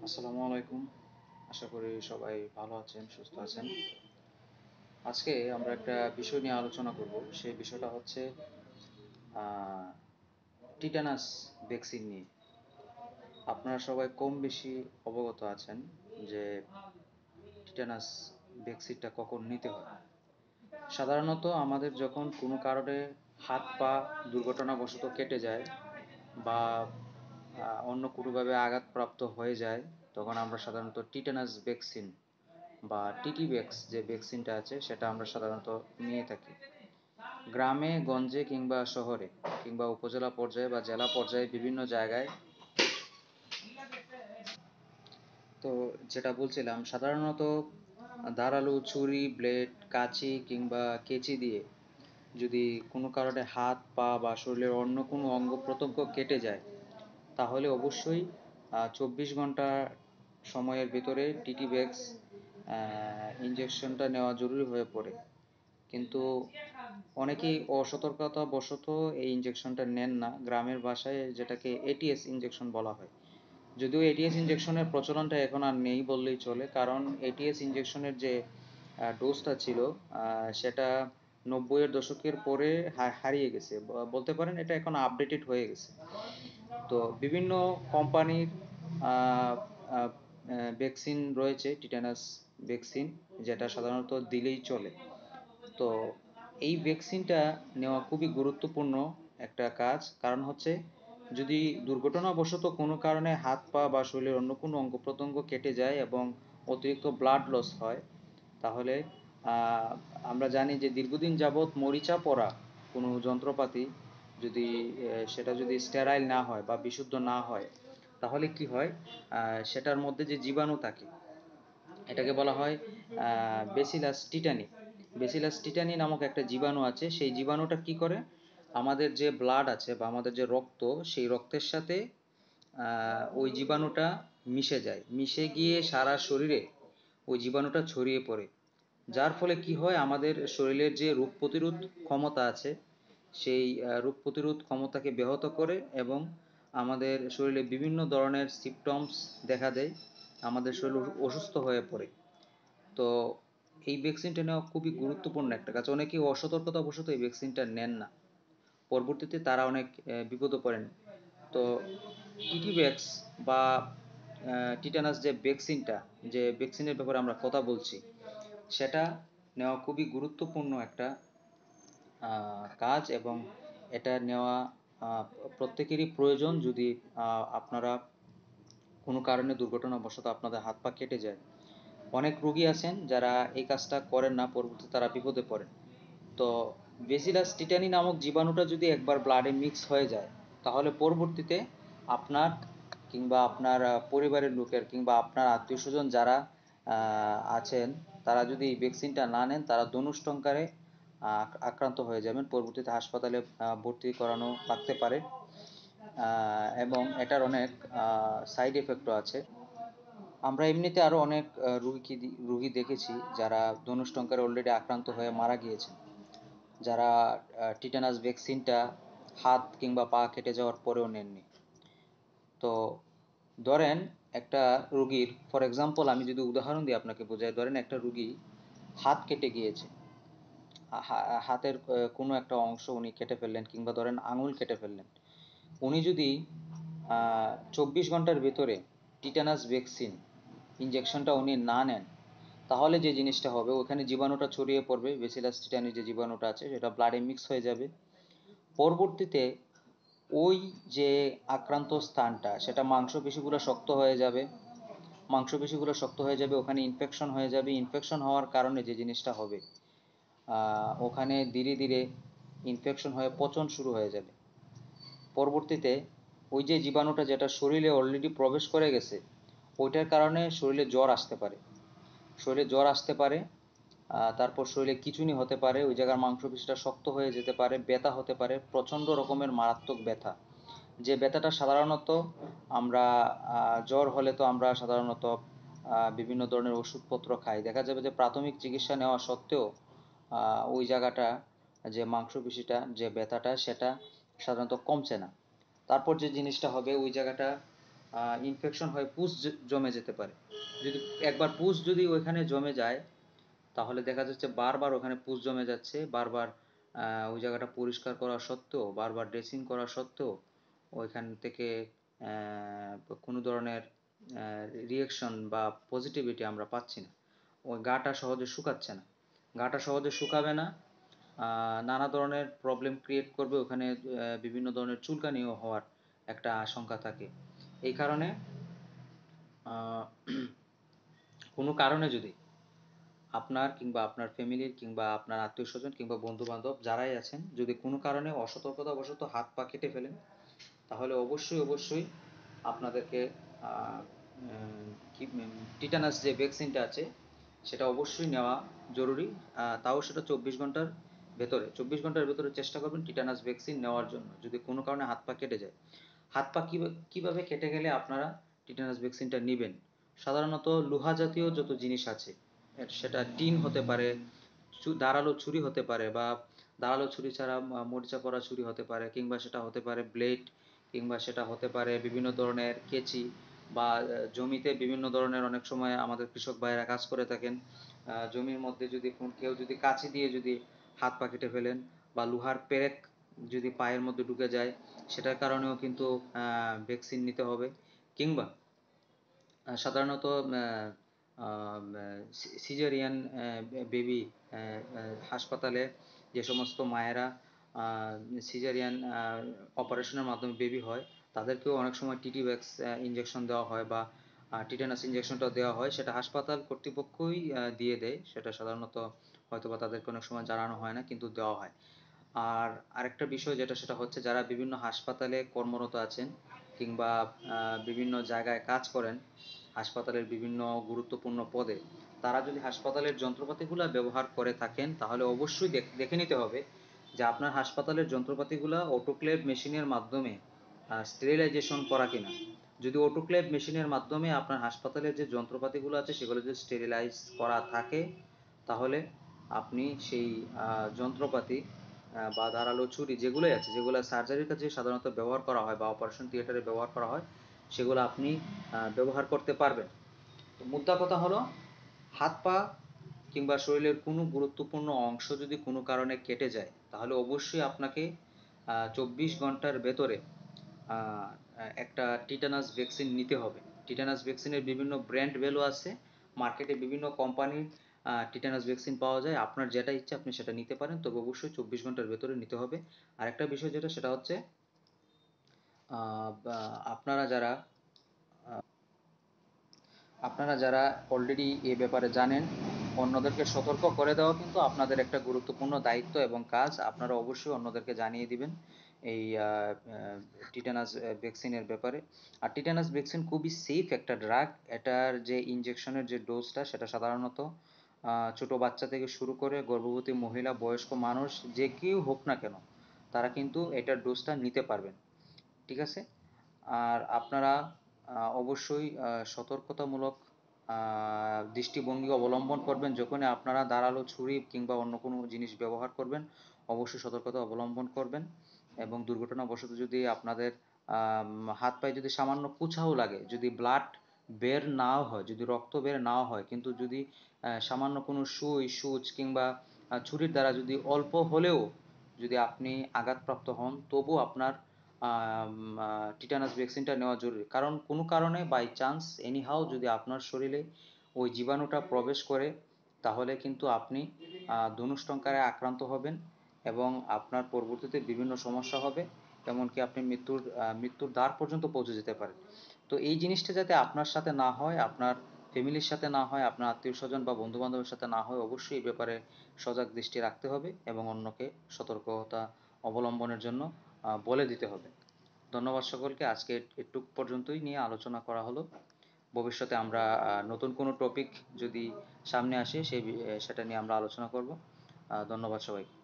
আসসালামু আলাইকুম। আশা করি সবাই ভালো আছেন, সুস্থ আছেন। আজকে আমরা একটা বিষয় নিয়ে আলোচনা করব। সেই বিষয়টা হচ্ছে টিটানাস ভ্যাকসিন নিয়ে। আপনারা সবাই কম বেশি অবগত আছেন যে টিটানাস ভ্যাকসিনটা কখন নিতে হয়। সাধারণত আমাদের যখন কোনো কারণে হাত পা দুর্ঘটনাবশত কেটে যায় বা অন্য কোনোভাবে আঘাতপ্রাপ্ত হয়ে যায়, তখন আমরা সাধারণত টিটানাস ভ্যাকসিন বা টিটিভ্যাক্স যে ভ্যাকসিনটা আছে সেটা আমরা সাধারণত নিয়ে থাকি। গ্রামে গঞ্জে কিংবা শহরে কিংবা উপজেলা পর্যায়ে বা জেলা পর্যায়ে বিভিন্ন জায়গায়। তো যেটা বলছিলাম, সাধারণত ধারালো ছুরি, ব্লেড, কাঁচি কিংবা কেচি দিয়ে যদি কোনো কারণে হাত পা বা শরীরের অন্য কোনো অঙ্গ প্রত্যঙ্গ কেটে যায়, তাহলে অবশ্যই 24 ঘন্টা সময়ের ভেতরে টিটিভ্যাক্স ইঞ্জেকশনটা নেওয়া জরুরি হয়ে পড়ে। কিন্তু অনেকেই অসতর্কতাবশত এই ইঞ্জেকশনটা নেন না। গ্রামের ভাষায় যেটাকে এটিএস ইঞ্জেকশন বলা হয়। যদিও এটিএস ইঞ্জেকশনের প্রচলনটা এখন আর নেই বললেই চলে, কারণ এটিএস ইঞ্জেকশনের যে ডোজটা ছিল সেটা 90-এর দশকের পরে হারিয়ে গেছে। বলতে পারেন এটা এখন আপডেটেড হয়ে গেছে। তো বিভিন্ন কোম্পানির ভ্যাকসিন রয়েছে, টিটানাস ভ্যাকসিন, যেটা সাধারণত দিলেই চলে। তো এই ভ্যাকসিনটা নেওয়া খুবই গুরুত্বপূর্ণ একটা কাজ। কারণ হচ্ছে, যদি দুর্ঘটনাবশত কোনো কারণে হাত পা বা শরীরের অন্য কোনো অঙ্গ প্রত্যঙ্গ কেটে যায় এবং অতিরিক্ত ব্লাড লস হয়, তাহলে আমরা জানি যে দীর্ঘদিন যাবৎ মরিচা পড়া কোনো যন্ত্রপাতি যদি সেটা যদি স্টেরাইল না হয় বা বিশুদ্ধ না হয়, তাহলে কি হয়, সেটার মধ্যে যে জীবাণু থাকে এটাকে বলা হয় বেসিলাস টিটানি। বেসিলাস টিটানি নামক একটা জীবাণু আছে। সেই জীবাণুটা কি করে, আমাদের যে ব্লাড আছে বা আমাদের যে রক্ত, সেই রক্তের সাথে ওই জীবাণুটা মিশে যায়, মিশে গিয়ে সারা শরীরে ওই জীবাণুটা ছড়িয়ে পড়ে। যার ফলে কি হয়, আমাদের শরীরের যে রোগ প্রতিরোধ ক্ষমতা আছে সেই রোগ প্রতিরোধ ক্ষমতাকে ব্যাহত করে এবং আমাদের শরীরে বিভিন্ন ধরনের সিমটমস দেখা দেয়, আমাদের শরীর অসুস্থ হয়ে পড়ে। তো এই ভ্যাকসিনটা নেওয়া খুবই গুরুত্বপূর্ণ একটা কাজ। অনেকেই অসতর্কতাবশত এই ভ্যাকসিনটা নেন না, পরবর্তীতে তারা অনেক বিপদে পড়েন। তো টিটিভ্যাক্স বা টিটানাস যে ভ্যাকসিনটা, যে ভ্যাকসিনের ব্যাপারে আমরা কথা বলছি, সেটা নেওয়া খুবই গুরুত্বপূর্ণ একটা কাজ এবং এটা নেওয়া প্রত্যেকেরই প্রয়োজন। যদি আপনারা কোনো কারণে দুর্ঘটনাবশত আপনাদের হাত পা কেটে যায়, অনেক রোগী আছেন যারা এই কাজটা করেন না, পরবর্তীতে তারা বিপদে পড়েন। তো বেসিলাস টিটানি নামক জীবাণুটা যদি একবার ব্লাডে মিক্স হয়ে যায়, তাহলে পরবর্তীতে আপনার কিংবা আপনার পরিবারের লোকের কিংবা আপনার আত্মীয় স্বজন যারা আছেন, তারা যদি এই ভ্যাকসিনটা না নেন, তারা ধনুষ্টঙ্কারে আক্রান্ত হয়ে যাবেন। পরবর্তীতে হাসপাতালে ভর্তি করানো লাগতে পারে এবং এটার অনেক সাইড এফেক্টও আছে। আমরা এমনিতে আরও অনেক রুগী দেখেছি যারা ধনুষ্টঙ্কারে অলরেডি আক্রান্ত হয়ে মারা গিয়েছেন, যারা টিটানাস ভ্যাকসিনটা হাত কিংবা পা কেটে যাওয়ার পরেও নেননি। তো ধরেন একটা রুগীর, ফর এক্সাম্পল আমি যদি উদাহরণ দিয়ে আপনাকে বোঝাই, ধরেন একটা রুগী হাত কেটে গিয়েছে, হাতের কোনো একটা অংশ উনি কেটে ফেললেন কিংবা ধরেন আঙুল কেটে ফেললেন। উনি যদি 24 ঘন্টার ভেতরে টিটানাস ভ্যাকসিন ইঞ্জেকশনটা উনি না নেন, তাহলে যে জিনিসটা হবে, ওখানে জীবাণুটা ছড়িয়ে পড়বে। বেসিলাস টিটানির যে জীবাণুটা আছে সেটা ব্লাডে মিক্স হয়ে যাবে। পরবর্তীতে ওই যে আক্রান্ত স্থানটা, সেটা মাংসপেশিগুলো শক্ত হয়ে যাবে। মাংসপেশিগুলো শক্ত হয়ে যাবে, ওখানে ইনফেকশন হয়ে যাবে। ইনফেকশন হওয়ার কারণে যে জিনিসটা হবে, ওখানে ধীরে ধীরে ইনফেকশন হয়ে পচন শুরু হয়ে যাবে। পরবর্তীতে ওই যে জীবাণুটা যেটা শরীরে অলরেডি প্রবেশ করে গেছে, ওইটার কারণে শরীরে জ্বর আসতে পারে। শরীরে জ্বর আসতে পারে, তারপর শরীরে খিঁচুনি হতে পারে, ওই জায়গার মাংসপেশিটা শক্ত হয়ে যেতে পারে, ব্যথা হতে পারে, প্রচণ্ড রকমের মারাত্মক ব্যথা। যে ব্যথাটা সাধারণত আমরা জ্বর হলে তো আমরা সাধারণত বিভিন্ন ধরনের ওষুধপত্র খাই, দেখা যাবে যে প্রাথমিক চিকিৎসা নেওয়া সত্ত্বেও ওই জায়গাটা, যে মাংসপেশিটা, যে ব্যথাটা, সেটা সাধারণত কমছে না। তারপর যে জিনিসটা হবে, ওই জায়গাটা ইনফেকশন হয়, পুষ জমে যেতে পারে। যদি একবার পুষ যদি ওইখানে জমে যায়, তাহলে দেখা যাচ্ছে বারবার ওখানে পুষ জমে যাচ্ছে, বারবার ওই জায়গাটা পরিষ্কার করা সত্ত্বেও, বারবার ড্রেসিং করা সত্ত্বেও ওইখান থেকে কোনো ধরনের রিয়াকশন বা পজিটিভিটি আমরা পাচ্ছি না। ওই গাটা সহজে শুকাচ্ছে না, গাটা সহজে শুকাবে না, নানা ধরনের প্রবলেম ক্রিয়েট করবে ওখানে, বিভিন্ন ধরনের চুলকানিও হওয়ার একটা আশঙ্কা থাকে। এই কারণে কোনো কারণে যদি আপনার কিংবা আপনার ফ্যামিলির কিংবা আপনার আত্মীয় স্বজন কিংবা বন্ধু বান্ধব যারাই আছেন, যদি কোনো কারণে অসতর্কতাবশত হাত পা কেটে ফেলেন, তাহলে অবশ্যই অবশ্যই আপনাদেরকে টিটানাস যে ভ্যাকসিনটা আছে সেটা অবশ্যই নেওয়া জরুরি। তাও সেটা 24 ঘন্টার ভেতরে, 24 ঘন্টার ভেতরে চেষ্টা করবেন টিটানাস ভ্যাকসিন নেওয়ার জন্য, যদি কোনো কারণে হাত পা কেটে যায়। হাত পা কীভাবে কেটে গেলে আপনারা টিটানাস ভ্যাকসিনটা নেবেন? সাধারণত লোহা জাতীয় যত জিনিস আছে, সেটা টিন হতে পারে, ধারালো ছুরি হতে পারে, বা ধারালো ছুরি ছাড়া মরিচা পড়া ছুরি হতে পারে, কিংবা সেটা হতে পারে ব্লেড, কিংবা সেটা হতে পারে বিভিন্ন ধরনের কেচি, বা জমিতে বিভিন্ন ধরনের, অনেক সময় আমাদের কৃষক ভাইয়েরা কাজ করে থাকেন, জমির মধ্যে যদি কেউ যদি কাঁচি দিয়ে যদি হাত পা কেটে ফেলেন, বা লোহার পেরেক যদি পায়ের মধ্যে ঢুকে যায়, সেটার কারণেও কিন্তু ভ্যাকসিন নিতে হবে। কিংবা সাধারণত সিজারিয়ান বেবি হাসপাতালে যে সমস্ত মায়েরা সিজারিয়ান অপারেশনের মাধ্যমে বেবি হয়, তাদেরকেও অনেক সময় টিটি ভ্যাক্স ইঞ্জেকশন দেওয়া হয়, বা টিটানাস ইঞ্জেকশনটাও দেওয়া হয়, সেটা হাসপাতাল কর্তৃপক্ষই দিয়ে দেয়, সেটা সাধারণত হয়তোবা তাদেরকে অনেক সময় জানানো হয় না, কিন্তু দেওয়া হয়। আর আরেকটা বিষয় যেটা, সেটা হচ্ছে যারা বিভিন্ন হাসপাতালে কর্মরত আছেন কিংবা বিভিন্ন জায়গায় কাজ করেন, হাসপাতালের বিভিন্ন গুরুত্বপূর্ণ পদে, তারা যদি হাসপাতালের যন্ত্রপাতিগুলো ব্যবহার করে থাকেন, তাহলে অবশ্যই দেখে নিতে হবে যে আপনার হাসপাতালের যন্ত্রপাতিগুলো অটোক্লেভ মেশিনের মাধ্যমে স্টেরিলাইজেশন করা কিনা। যদি অটোক্লেভ মেশিনের মাধ্যমে আপনার হাসপাতালের যে যন্ত্রপাতিগুলো আছে সেগুলো যদি স্টেরিলাইজ করা থাকে, তাহলে আপনি সেই যন্ত্রপাতি বা ধারালো ছুরি যেগুলোই আছে, যেগুলো সার্জারির কাজে সাধারণত ব্যবহার করা হয় বা অপারেশন থিয়েটারে ব্যবহার করা হয়, সেগুলো আপনি ব্যবহার করতে পারবেন। তো মুদ্রা কথা হলো, হাত পা কিংবা শরীরের কোনো গুরুত্বপূর্ণ অংশ যদি কোনো কারণে কেটে যায়, তাহলে অবশ্যই আপনাকে 24 ঘন্টার ভেতরে একটা টিটানাস ভ্যাকসিন নিতে হবে। টিটানাস ভ্যাকসিনের বিভিন্ন ব্র্যান্ড ভ্যালু আছে, মার্কেটে বিভিন্ন কোম্পানির টিটানাস ভ্যাকসিন পাওয়া যায়, আপনার যেটা ইচ্ছা আপনি সেটা নিতে পারেন, তবে অবশ্যই 24 ঘন্টার ভেতরে নিতে হবে। আরেকটা বিষয় যেটা, সেটা হচ্ছে আপনারা যারা আপনারা যারা অলরেডি এ ব্যাপারে জানেন, অন্যদেরকে সতর্ক করে দেওয়া কিন্তু আপনাদের একটা গুরুত্বপূর্ণ দায়িত্ব এবং কাজ। আপনারা অবশ্যই অন্যদেরকে জানিয়ে দিবেন এই টিটানাস ভ্যাকসিনের ব্যাপারে। আর টিটানাস ভ্যাকসিন খুবই সেফ একটা ড্রাগ। এটার যে ইনজেকশনের যে ডোজটা, সেটা সাধারণত ছোট বাচ্চা থেকে শুরু করে গর্ভবতী মহিলা, বয়স্ক মানুষ, যে কেউ হোক না কেন, তারা কিন্তু এটার ডোজটা নিতে পারবেন। ঠিক আছে? আর আপনারা অবশ্যই সতর্কতামূলক দৃষ্টিভঙ্গি অবলম্বন করবেন যখনই আপনারা ধারালো ছুরি কিংবা অন্য কোনো জিনিস ব্যবহার করবেন, অবশ্যই সতর্কতা অবলম্বন করবেন। এবং দুর্ঘটনাবশত যদি আপনাদের হাত পায়ে যদি সামান্য কুছাও লাগে, যদি ব্লাড বের নাও হয়, যদি রক্ত বের নাও হয়, কিন্তু যদি সামান্য কোনো সুই সূচ কিংবা ছুরির দ্বারা যদি অল্প হলেও যদি আপনি আঘাতপ্রাপ্ত হন, তবু আপনার টিটানাস ভ্যাকসিনটা নেওয়া জরুরি। কারণ কোনো কারণে বাই চান্স এনিহাও যদি আপনার শরীরে ওই জীবাণুটা প্রবেশ করে, তাহলে কিন্তু আপনি ধনুষ্টঙ্কারে আক্রান্ত হবেন এবং আপনার পরবর্তীতে বিভিন্ন সমস্যা হবে, এমনকি আপনি মৃত্যুর দ্বার পর্যন্ত পৌঁছে যেতে পারেন। তো এই জিনিসটা যাতে আপনার সাথে না হয়, আপনার ফ্যামিলির সাথে না হয়, আপনার আত্মীয় স্বজন বা বন্ধু বান্ধবের সাথে না হয়, অবশ্যই এই ব্যাপারে সজাগ দৃষ্টি রাখতে হবে এবং অন্যকে সতর্কতা অবলম্বনের জন্য বলে দিতে হবে। ধন্যবাদ সকলকে। আজকে এটুক পর্যন্তই নিয়ে আলোচনা করা হলো। ভবিষ্যতে আমরা নতুন কোনো টপিক যদি সামনে আসে সেটা নিয়ে আমরা আলোচনা করব। ধন্যবাদ সবাইকে।